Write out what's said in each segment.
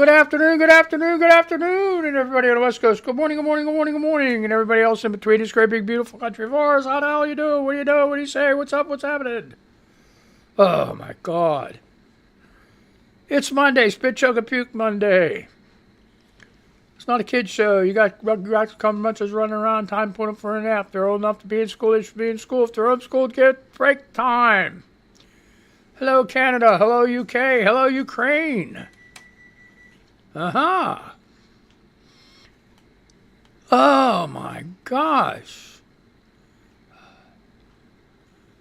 Good afternoon, good afternoon, good afternoon, and everybody on the West Coast. Good morning, good morning, good morning, good morning, and everybody else in between this great big beautiful country of ours. How the hell you doing? What do you do? What do you say? What's up? What's happening? Oh my God! It's Monday, Spit Choke and Puke Monday. It's not a kid's show. You got come bunches running around. Time to put them for a nap. They're old enough to be in school. They should be in school. If they're homeschooled, get break time. Hello Canada. Hello UK. Hello Ukraine. Uh-huh. Oh my gosh.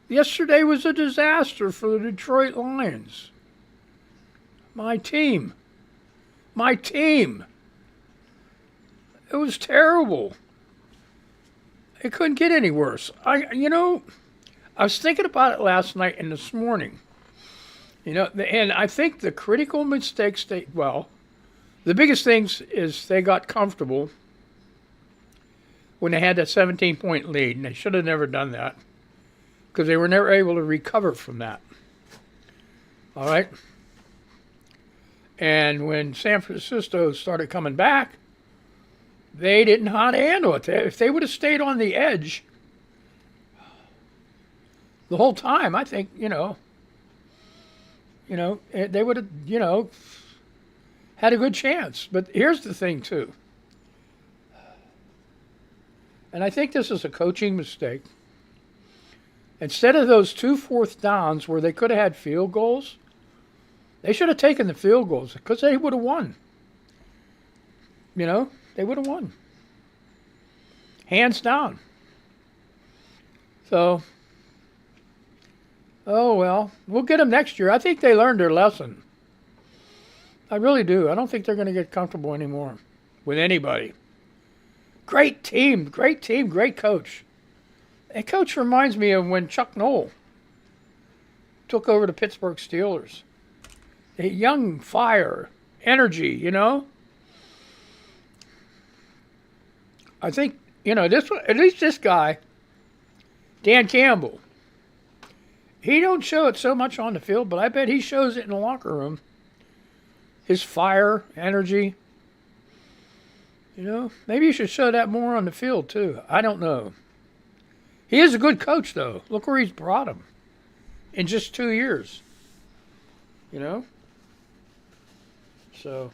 Yesterday was a disaster for the Detroit Lions. My team. It was terrible. It couldn't get any worse. I was thinking about it last night and this morning. And I think the critical mistakes the biggest things is they got comfortable when they had that 17-point lead, and they should have never done that because they were never able to recover from that. All right? And when San Francisco started coming back, they didn't know how to handle it. If they would have stayed on the edge the whole time, I think, they would have, had a good chance. But here's the thing, too. And I think this is a coaching mistake. Instead of those 2 fourth downs where they could have had field goals, they should have taken the field goals because they would have won. They would have won. Hands down. So, oh well, we'll get them next year. I think they learned their lesson. I really do. I don't think they're going to get comfortable anymore with anybody. Great team, great coach. That coach reminds me of when Chuck Noll took over the Pittsburgh Steelers. A young fire, energy, I think, this one, at least this guy, Dan Campbell, he don't show it so much on the field, but I bet he shows it in the locker room. His fire, energy. Maybe you should show that more on the field, too. I don't know. He is a good coach, though. Look where he's brought him in just 2 years. So,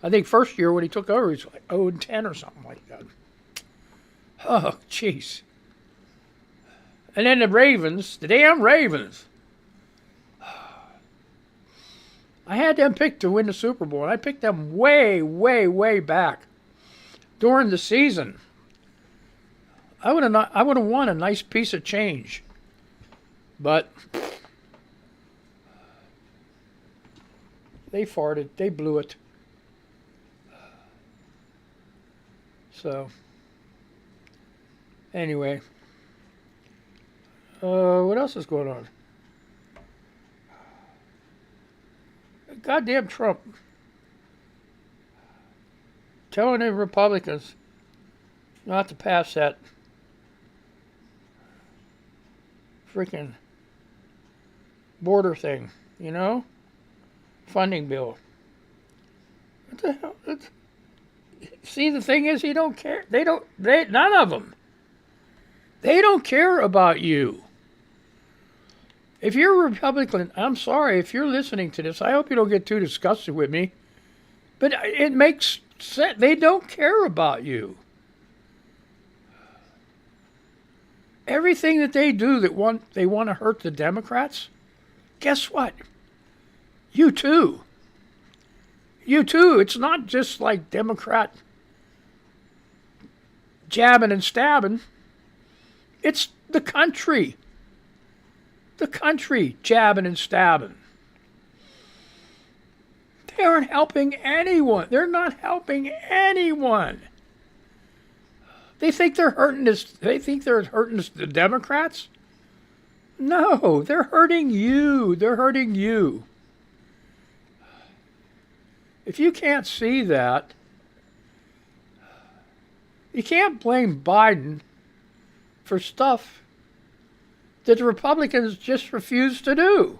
I think first year when he took over, he was like 0-10 or something like that. Oh, jeez. And then the damn Ravens. I had them picked to win the Super Bowl, and I picked them way, way, way back during the season. I would have won a nice piece of change, but they farted. They blew it. So, anyway, what else is going on? Goddamn Trump telling the Republicans not to pass that freaking border thing, funding bill. What the hell? See, the thing is, he don't care. None of them. They don't care about you. If you're a Republican, I'm sorry, if you're listening to this, I hope you don't get too disgusted with me. But it makes sense. They don't care about you. Everything that they do they want to hurt the Democrats, guess what? You too. You too. It's not just like Democrat jabbing and stabbing. It's the country. The country jabbing and stabbing. They aren't helping anyone. They're not helping anyone. They think they're hurting us. They think they're hurting us, the Democrats? No, they're hurting you. They're hurting you. If you can't see that, you can't blame Biden for stuff that the Republicans just refuse to do.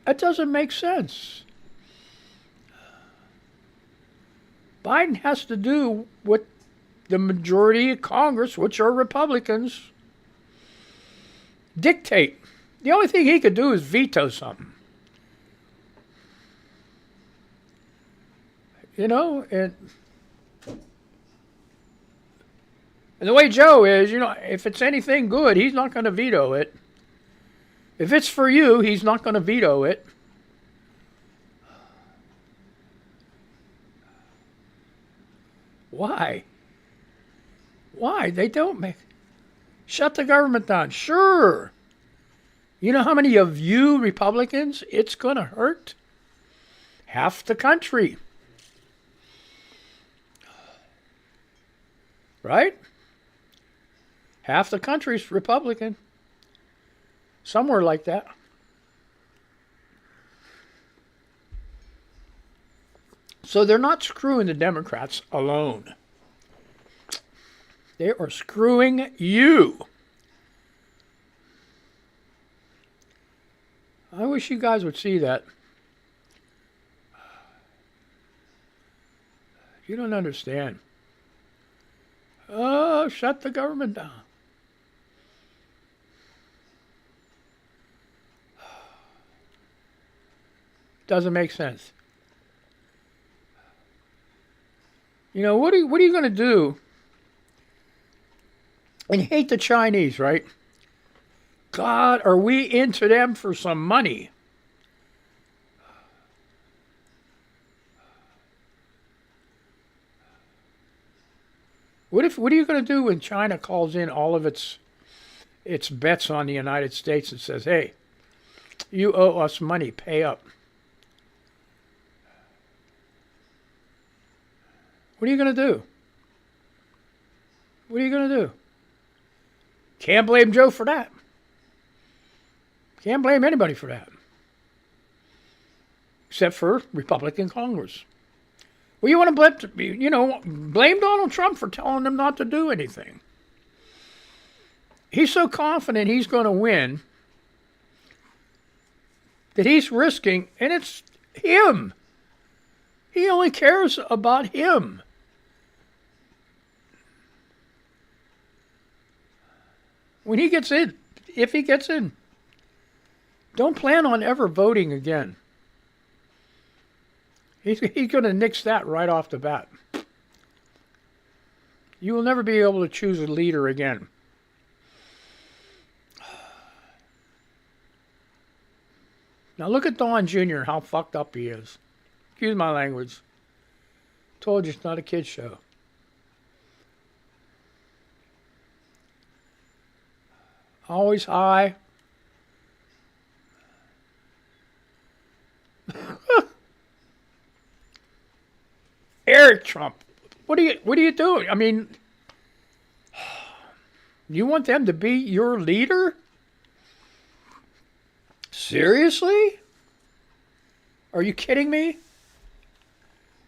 That doesn't make sense. Biden has to do what the majority of Congress, which are Republicans, dictate. The only thing he could do is veto something. You know, and the way Joe is, you know, if it's anything good, he's not going to veto it. If it's for you, he's not going to veto it. Why? Why? They don't make... Shut the government down. Sure. You know how many of you Republicans it's going to hurt? Half the country. Right? Half the country's Republican. Somewhere like that. So they're not screwing the Democrats alone. They are screwing you. I wish you guys would see that. You don't understand. Oh, shut the government down. Doesn't make sense. You know, what are you going to do? And you hate the Chinese, right? God, are we into them for some money? What are you going to do when China calls in all of its bets on the United States and says, hey, you owe us money, pay up? What are you going to do? What are you going to do? Can't blame Joe for that. Can't blame anybody for that. Except for Republican Congress. Well, you want to blame Donald Trump for telling them not to do anything. He's so confident he's going to win that he's risking, and it's him. He only cares about him. When he gets in, if he gets in, don't plan on ever voting again. He's going to nix that right off the bat. You will never be able to choose a leader again. Now look at Don Jr., how fucked up he is. Excuse my language. Told you it's not a kid's show. Always high. Eric Trump, what are you doing? I mean, you want them to be your leader? Seriously? Are you kidding me?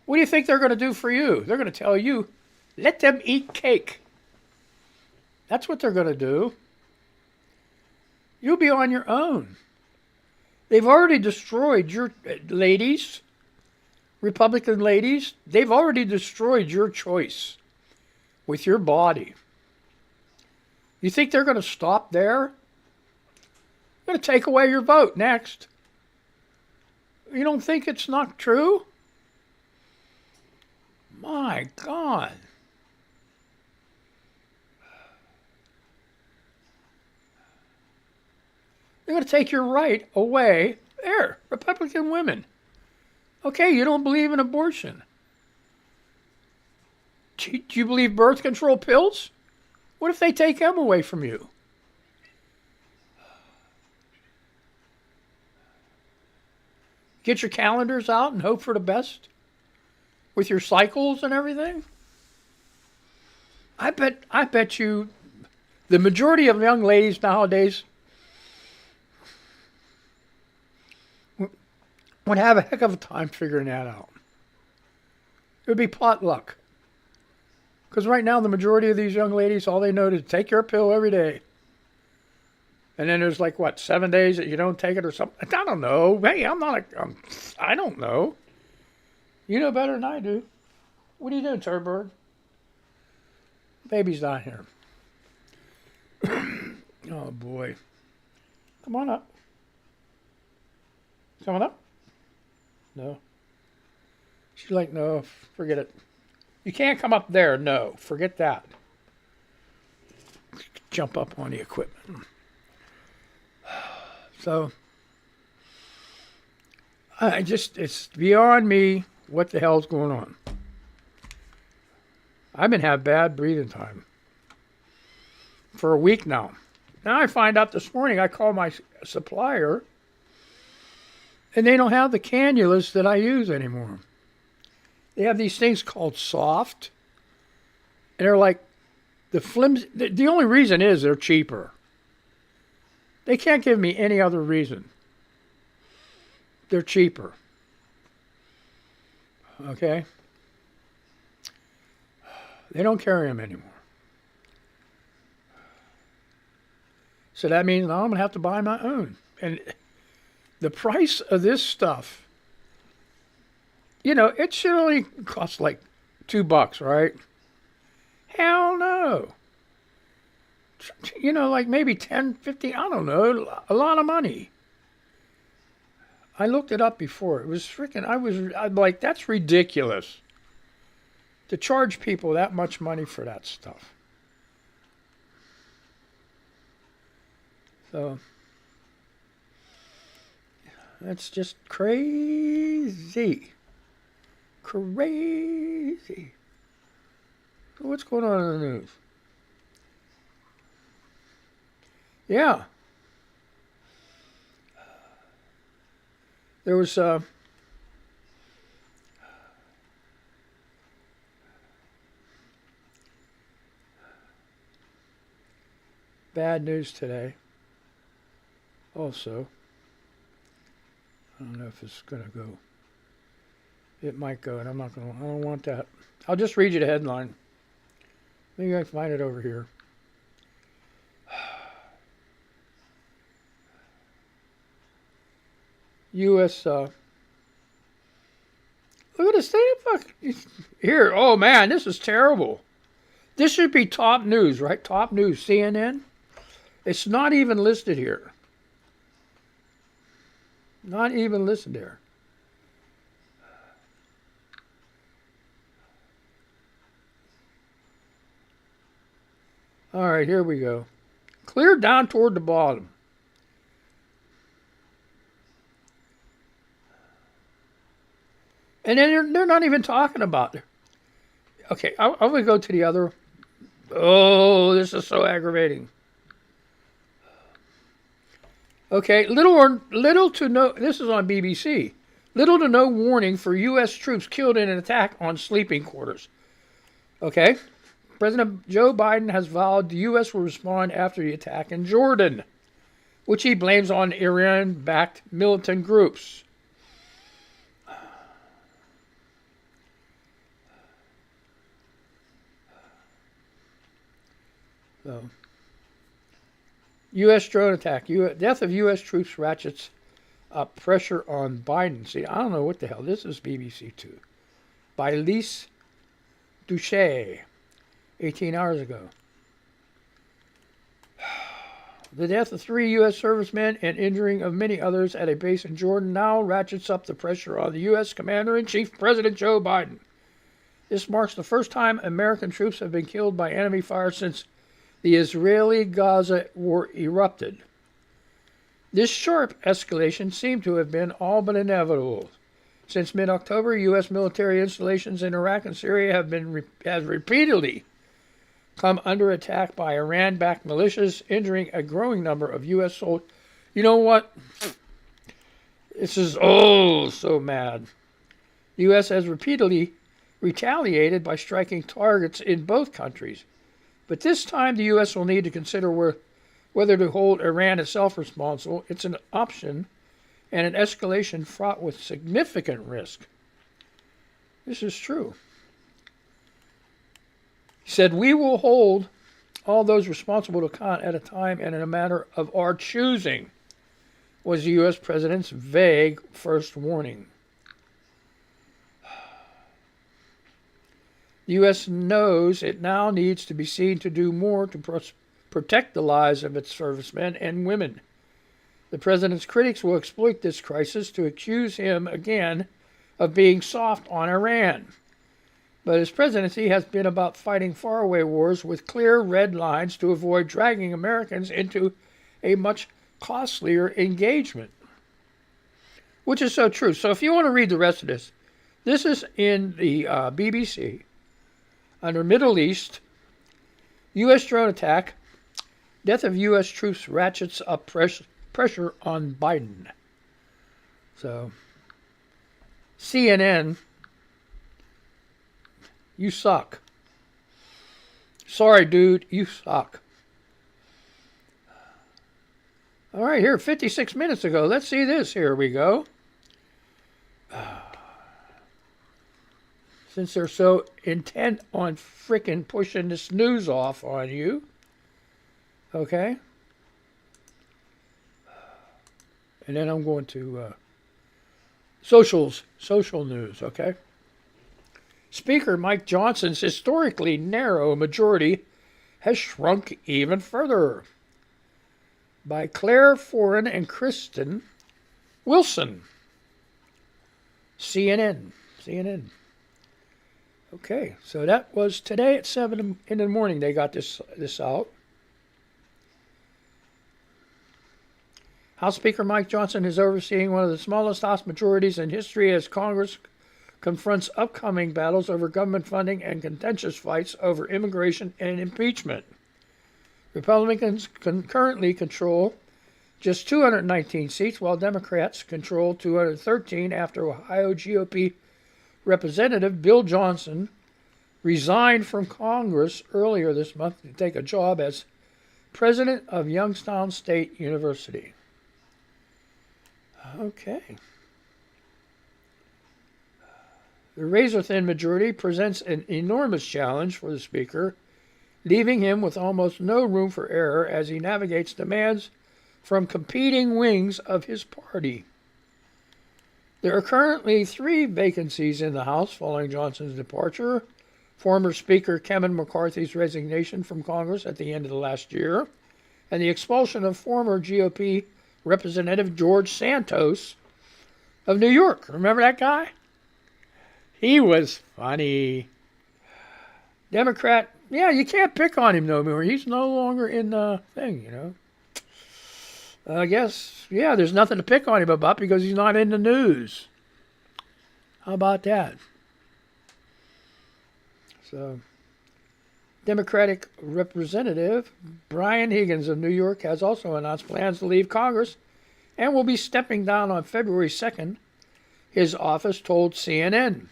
What do you think they're going to do for you? They're going to tell you, let them eat cake. That's what they're going to do. You'll be on your own. They've already destroyed your ladies, Republican ladies. They've already destroyed your choice with your body. You think they're going to stop there? They're going to take away your vote next. You don't think it's not true? My God. They're going to take your right away. There, Republican women. Okay, you don't believe in abortion. Do you believe birth control pills? What if they take them away from you? Get your calendars out and hope for the best? With your cycles and everything? I bet you the majority of young ladies nowadays would have a heck of a time figuring that out. It would be pot luck. Because right now, the majority of these young ladies, all they know is take your pill every day. And then there's like, what, 7 days that you don't take it or something? I don't know. Hey, I don't know. You know better than I do. What are you doing, Turd? Baby's not here. Oh, boy. Come on up. Coming up? No. She's like, no, forget it. You can't come up there. No, forget that. Jump up on the equipment. So, it's beyond me what the hell's going on. I've been having bad breathing time for a week now. Now I find out this morning, I called my supplier, and they don't have the cannulas that I use anymore. They have these things called soft, and they're like the flimsy. The only reason is they're cheaper. They can't give me any other reason. They're cheaper. Okay? They don't carry them anymore. So that means now I'm going to have to buy my own. And the price of this stuff, you know, it should only cost like $2, right? Hell no. You know, like maybe 10, 15, I don't know, a lot of money. I looked it up before. It was freaking, I'm like, that's ridiculous to charge people that much money for that stuff. So, that's just crazy. Crazy. So what's going on in the news? Yeah. There was bad news today. Also, I don't know if it's going to go. It might go, and I don't want that. I'll just read you the headline. Maybe I can find it over here. U.S. Look at the state of fuck here. Oh man, this is terrible. This should be top news, right? Top news, CNN. It's not even listed here. Not even listed there. All right, here we go. Clear down toward the bottom. And then they're not even talking about it. Okay, I'm going to go to the other. Oh, this is so aggravating. Okay, little to no, this is on BBC. Little to no warning for U.S. troops killed in an attack on sleeping quarters. Okay, President Joe Biden has vowed the U.S. will respond after the attack in Jordan, which he blames on Iran-backed militant groups. So, U.S. drone attack. Death of U.S. troops ratchets up pressure on Biden. See, I don't know what the hell. This is BBC 2. By Lise Duche, 18 hours ago. The death of 3 U.S. servicemen and injuring of many others at a base in Jordan now ratchets up the pressure on the U.S. Commander-in-Chief, President Joe Biden. This marks the first time American troops have been killed by enemy fire since the Israeli-Gaza war erupted. This sharp escalation seemed to have been all but inevitable. Since mid-October, U.S. military installations in Iraq and Syria have repeatedly come under attack by Iran-backed militias, injuring a growing number of U.S. soldiers. You know what? This is so mad. The U.S. has repeatedly retaliated by striking targets in both countries. But this time the U.S. will need to consider whether to hold Iran itself responsible. It's an option and an escalation fraught with significant risk. This is true. He said, we will hold all those responsible to account at a time and in a matter of our choosing, was the U.S. President's vague first warning. The U.S. knows it now needs to be seen to do more to protect the lives of its servicemen and women. The President's critics will exploit this crisis to accuse him again of being soft on Iran. But his presidency has been about fighting faraway wars with clear red lines to avoid dragging Americans into a much costlier engagement. Which is so true. So if you want to read the rest of this, this is in the BBC. Under Middle East, U.S. drone attack, death of U.S. troops ratchets up pressure on Biden. So, CNN, you suck. Sorry, dude, you suck. All right, here, 56 minutes ago. Let's see this. Here we go. Since they're so intent on frickin' pushing this news off on you. Okay? And then I'm going to social news, okay? Speaker Mike Johnson's historically narrow majority has shrunk even further. By Claire Foran and Kristen Wilson. CNN. Okay, so that was today at 7 in the morning they got this out. House Speaker Mike Johnson is overseeing one of the smallest House majorities in history as Congress confronts upcoming battles over government funding and contentious fights over immigration and impeachment. Republicans currently control just 219 seats, while Democrats control 213 after Ohio GOP Representative Bill Johnson resigned from Congress earlier this month to take a job as president of Youngstown State University. Okay. The razor-thin majority presents an enormous challenge for the Speaker, leaving him with almost no room for error as he navigates demands from competing wings of his party. There are currently 3 vacancies in the House following Johnson's departure. Former Speaker Kevin McCarthy's resignation from Congress at the end of the last year, and the expulsion of former GOP Representative George Santos of New York. Remember that guy? He was funny. Democrat, yeah, you can't pick on him no more. He's no longer in the thing, you know. I guess, yeah, there's nothing to pick on him about because he's not in the news. How about that? So, Democratic Representative Brian Higgins of New York has also announced plans to leave Congress and will be stepping down on February 2nd, his office told CNN.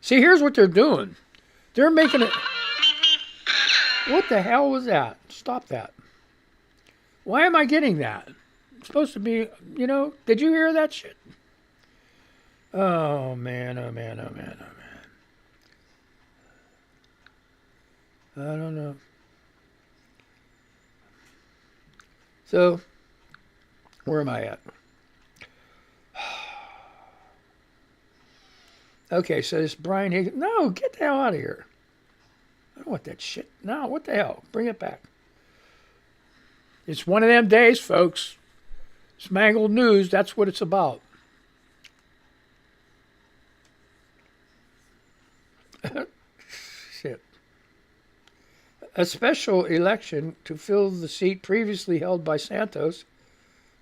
See, here's what they're doing. They're making it... What the hell was that? Stop that. Why am I getting that? It's supposed to be, you know, did you hear that shit? Oh, man. I don't know. So, where am I at? Okay, so this Brian Higgins... No, get the hell out of here. I don't want that shit. No, what the hell? Bring it back. It's one of them days, folks. It's Mangled News. That's what it's about. Shit. A special election to fill the seat previously held by Santos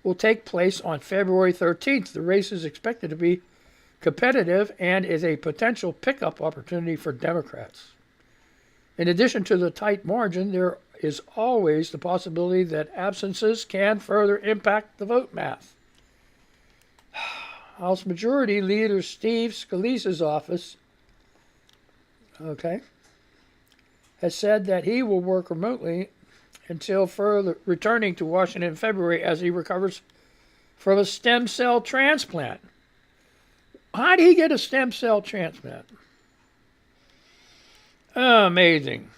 will take place on February 13th. The race is expected to be competitive and is a potential pickup opportunity for Democrats. In addition to the tight margin, there is always the possibility that absences can further impact the vote math. House Majority Leader Steve Scalise's office, has said that he will work remotely until further returning to Washington in February as he recovers from a stem cell transplant. How did he get a stem cell transplant? Amazing.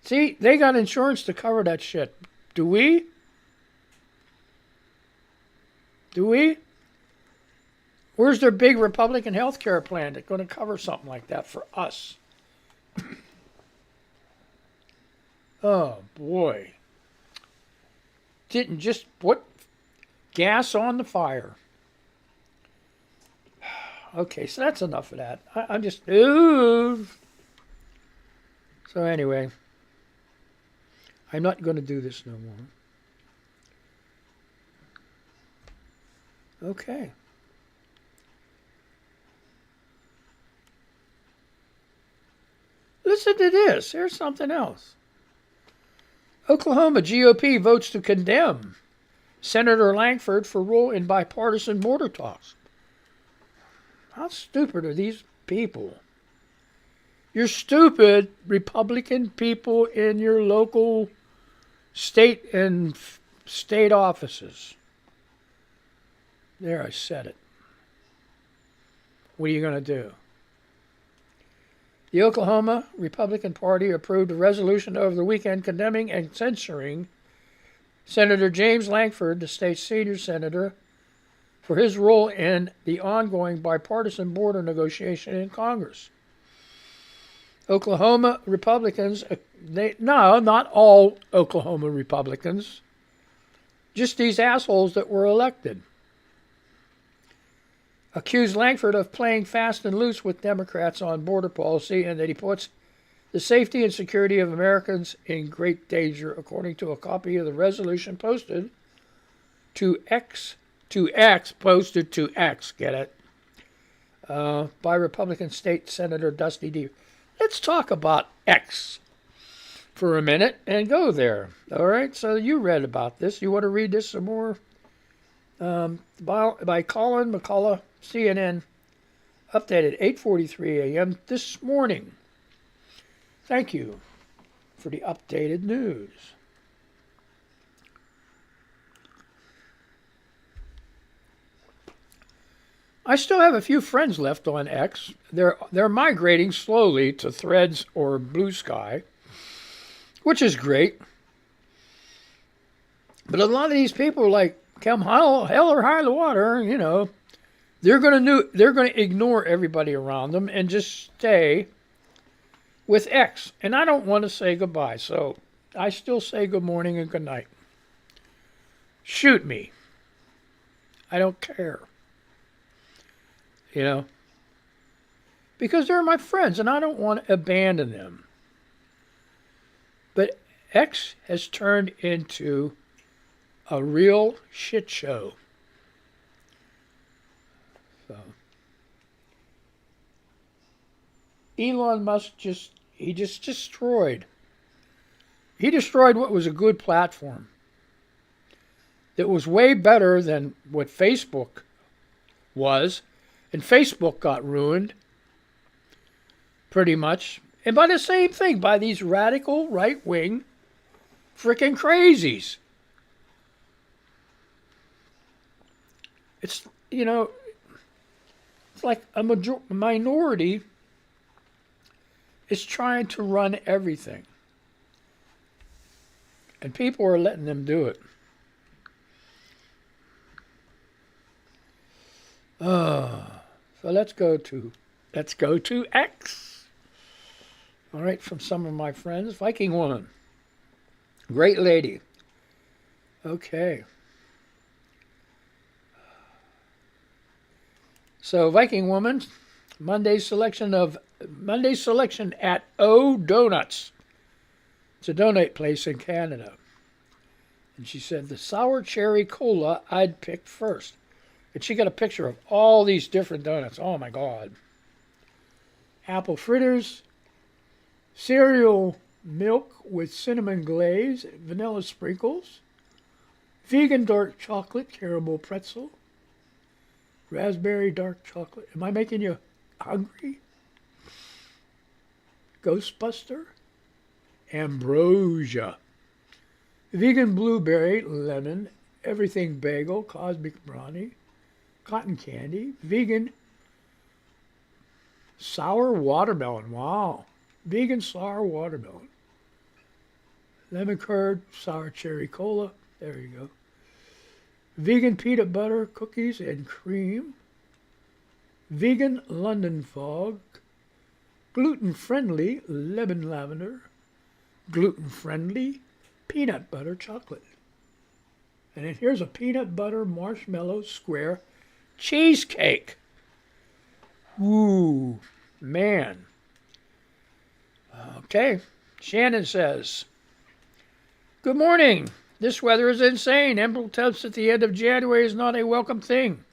See, they got insurance to cover that shit. Do we? Do we? Where's their big Republican health care plan that's going to cover something like that for us? Oh, boy. Didn't just put gas on the fire. Okay, so that's enough of that. I'm just... Ooh. So anyway, I'm not going to do this no more. Okay. Listen to this. Here's something else. Oklahoma GOP votes to condemn Senator Lankford for role in bipartisan border talks. How stupid are these people? You're stupid, Republican people in your local state and state offices. There, I said it. What are you going to do? The Oklahoma Republican Party approved a resolution over the weekend condemning and censuring Senator James Lankford, the state's senior senator, for his role in the ongoing bipartisan border negotiation in Congress. Oklahoma Republicans, no, not all Oklahoma Republicans, just these assholes that were elected, accused Lankford of playing fast and loose with Democrats on border policy and that he puts the safety and security of Americans in great danger, according to a copy of the resolution posted to X, get it, by Republican State Senator Dusty D. Let's talk about X for a minute and go there. All right, so you read about this. You want to read this some more? By Colin McCullough, CNN, updated 8:43 a.m. this morning. Thank you for the updated news. I still have a few friends left on X. They're migrating slowly to Threads or Blue Sky, which is great. But a lot of these people, like, come hell or high water, you know, they're gonna ignore everybody around them and just stay with X. And I don't want to say goodbye, so I still say good morning and good night. Shoot me. I don't care. You know, because they're my friends and I don't want to abandon them. But X has turned into a real shit show. So Elon Musk just destroyed. He destroyed what was a good platform. That was way better than what Facebook was. And Facebook got ruined, pretty much. And by the same thing, by these radical right-wing freaking crazies. It's, you know, it's like a minority is trying to run everything. And people are letting them do it. So let's go to X. All right, from some of my friends. Viking woman. Great lady. Okay. So Viking woman, Monday's selection at O Donuts. It's a donut place in Canada. And she said the sour cherry cola I'd pick first. And she got a picture of all these different donuts. Oh, my God. Apple fritters, cereal milk with cinnamon glaze, vanilla sprinkles, vegan dark chocolate caramel pretzel, raspberry dark chocolate. Am I making you hungry? Ghostbuster, ambrosia, vegan blueberry, lemon, everything bagel, cosmic brownie, cotton candy, vegan sour watermelon. Wow. Vegan sour watermelon. lemon curd, sour cherry cola. There you go. Vegan peanut butter cookies and cream. Vegan London fog. Gluten-friendly lemon lavender. Gluten-friendly peanut butter chocolate. And then here's a peanut butter marshmallow square cheesecake. Ooh, man. Okay. Shannon says, good morning. This weather is insane. Emerald temps at the end of January is not a welcome thing.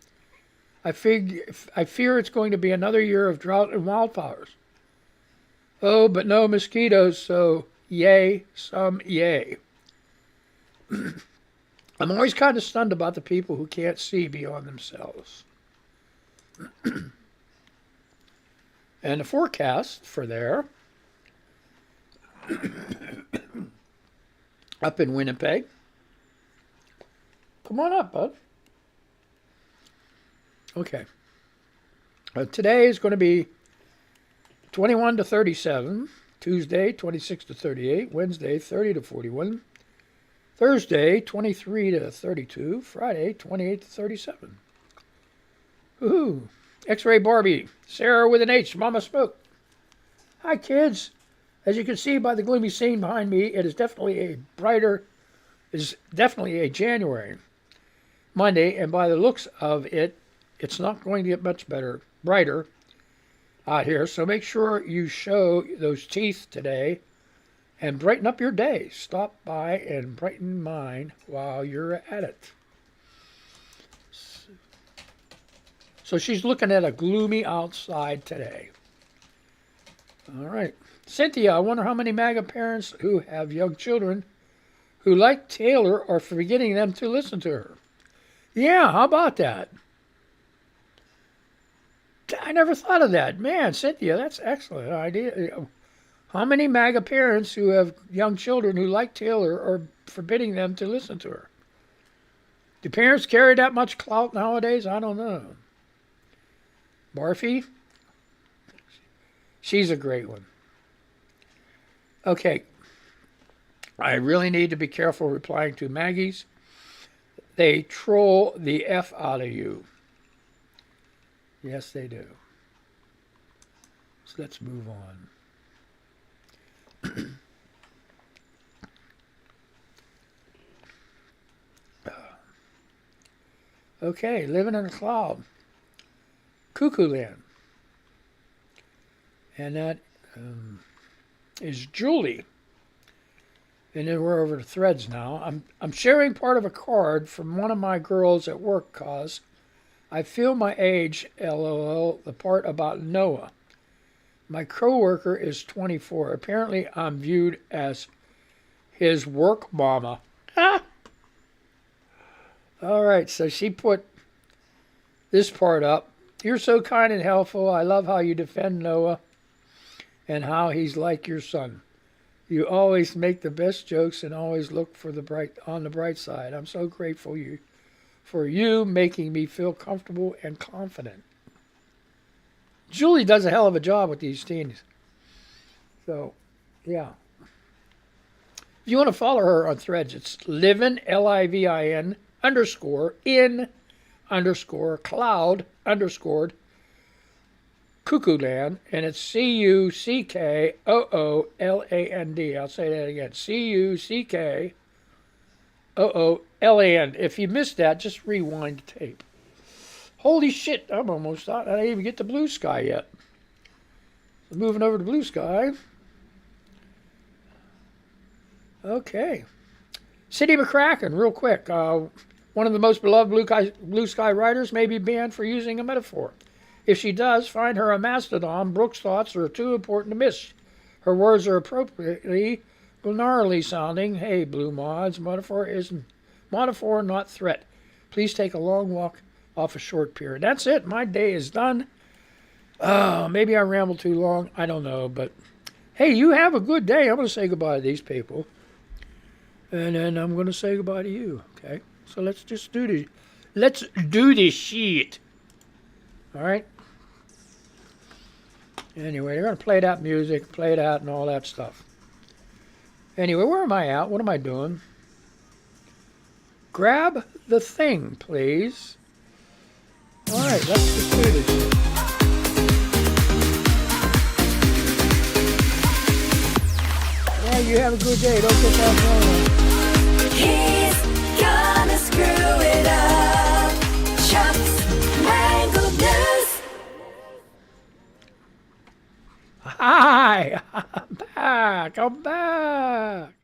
I fear it's going to be another year of drought and wildfires. Oh, but no mosquitoes, so yay, some yay. I'm always kind of stunned about the people who can't see beyond themselves. And the forecast for there, up in Winnipeg. Come on up, bud. Okay. Today is going to be 21 to 37. Tuesday, 26 to 38. Wednesday, 30 to 41. Thursday, 23 to 32. Friday, 28 to 37. Woohoo. X-Ray Barbie. Sarah with an H. Mama Smoke. Hi, kids. As you can see by the gloomy scene behind me, it is definitely a January Monday, and by the looks of it, it's not going to get much brighter out here. So make sure you show those teeth today and brighten up your day. Stop by and brighten mine while you're at it. So she's looking at a gloomy outside today. All right. Cynthia, I wonder how many MAGA parents who have young children who like Taylor are forgetting them to listen to her. Yeah, how about that? I never thought of that. Man, Cynthia, that's an excellent idea. How many MAGA parents who have young children who like Taylor are forbidding them to listen to her? Do parents carry that much clout nowadays? I don't know. Barfy? She's a great one. Okay. I really need to be careful replying to Maggie's. They troll the F out of you. Yes, they do. So let's move on. Okay, living in a cloud. Cuckoo Land. And that is Julie. And then we're over to Threads now. I'm sharing part of a card from one of my girls at work cause I feel my age, LOL, the part about Noah. My coworker is 24. Apparently I'm viewed as his work mama. Ah! All right, so she put this part up. You're so kind and helpful. I love how you defend Noah and how he's like your son. You always make the best jokes and always look for the bright side. I'm so grateful for you making me feel comfortable and confident. Julie does a hell of a job with these teens. So, yeah. If you want to follow her on Threads, it's livin, LIVIN, _ cloud _ Cuckoo Land, and it's CUCKOOLAND. I'll say that again. CUCKOOLAND. If you missed that, just rewind the tape. Holy shit, I'm almost out. I didn't even get to Blue Sky yet. So moving over to Blue Sky. Okay. Cindy McCracken, real quick. One of the most beloved Blue Sky writers may be banned for using a metaphor. If she does, find her a mastodon. Brooke's thoughts are too important to miss. Her words are appropriately gnarly sounding. Hey, Blue Mods, metaphor, not threat. Please take a long walk off a short pier. That's it. My day is done. Maybe I rambled too long. I don't know, but hey, you have a good day. I'm going to say goodbye to these people. And then I'm going to say goodbye to you. Okay? So let's do this shit. All right? Anyway, they're going to play that music, play that and all that stuff. Anyway, where am I at? What am I doing? Grab the thing, please. All right, let's just do this shit. Yeah, you have a good day. Don't get that wrong. He's gonna screw it up. Chuck's Mangled News. Hi, I'm back. I'm back.